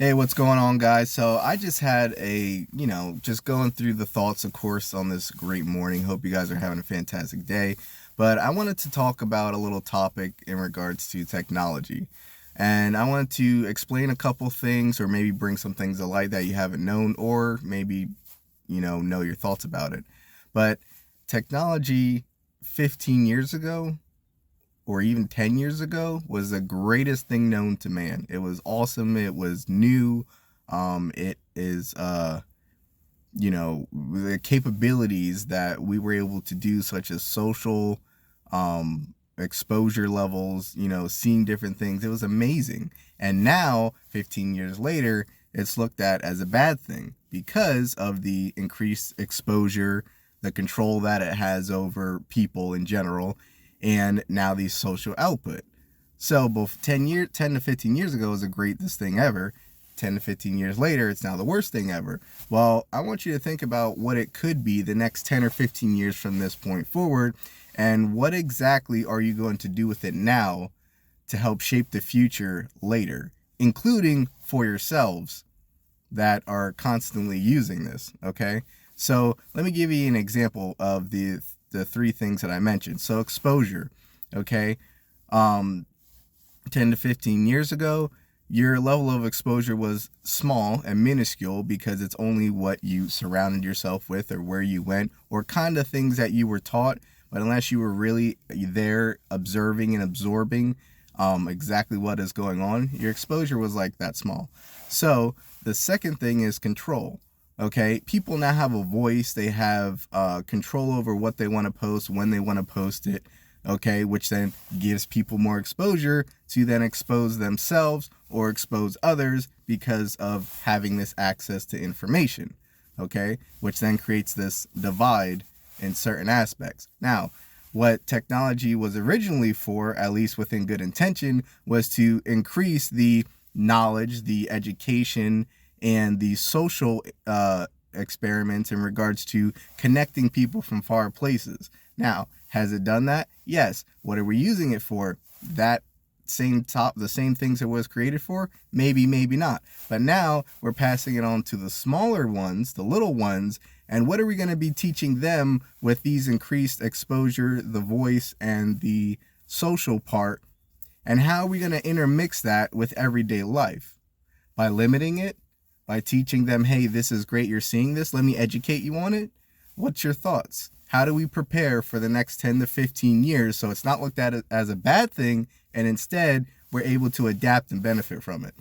Hey, what's going on, guys? So I just had just going through the thoughts, of course, on this great morning. Hope you guys are having a fantastic day. But I wanted to talk about a little topic in regards to technology. And I wanted to explain a couple things or maybe bring some things to light that you haven't known or maybe, know your thoughts about it. But technology 15 years ago or even 10 years ago was the greatest thing known to man. It was awesome. It was new. It is, the capabilities that we were able to do, such as social exposure levels, seeing different things. It was amazing. And now, 15 years later, it's looked at as a bad thing because of the increased exposure, the control that it has over people in general, and now the social output. So both 10 to 15 years ago was the greatest thing ever. 10 to 15 years later, it's now the worst thing ever. Well, I want you to think about what it could be the next 10 or 15 years from this point forward, and what exactly are you going to do with it now to help shape the future later, including for yourselves that are constantly using this, okay? So let me give you an example of the three things that I mentioned. So exposure, okay? 10 to 15 years ago, your level of exposure was small and minuscule because it's only what you surrounded yourself with or where you went or kind of things that you were taught. But unless you were really there observing and absorbing exactly what is going on, your exposure was like that small. So the second thing is control. Okay, people now have a voice. They have control over what they want to post, when they want to post it. Okay, which then gives people more exposure to then expose themselves or expose others because of having this access to information. Okay, which then creates this divide in certain aspects. Now, what technology was originally for, at least within good intention, was to increase the knowledge, the education, and the social experiments in regards to connecting people from far places. Now, has it done that? Yes. What are we using it for? The same things it was created for? Maybe, maybe not. But now we're passing it on to the smaller ones, the little ones, and what are we going to be teaching them with these increased exposure, the voice, and the social part? And how are we going to intermix that with everyday life? By limiting it? By teaching them, hey, this is great, you're seeing this, let me educate you on it? What's your thoughts? How do we prepare for the next 10 to 15 years so it's not looked at as a bad thing and instead we're able to adapt and benefit from it?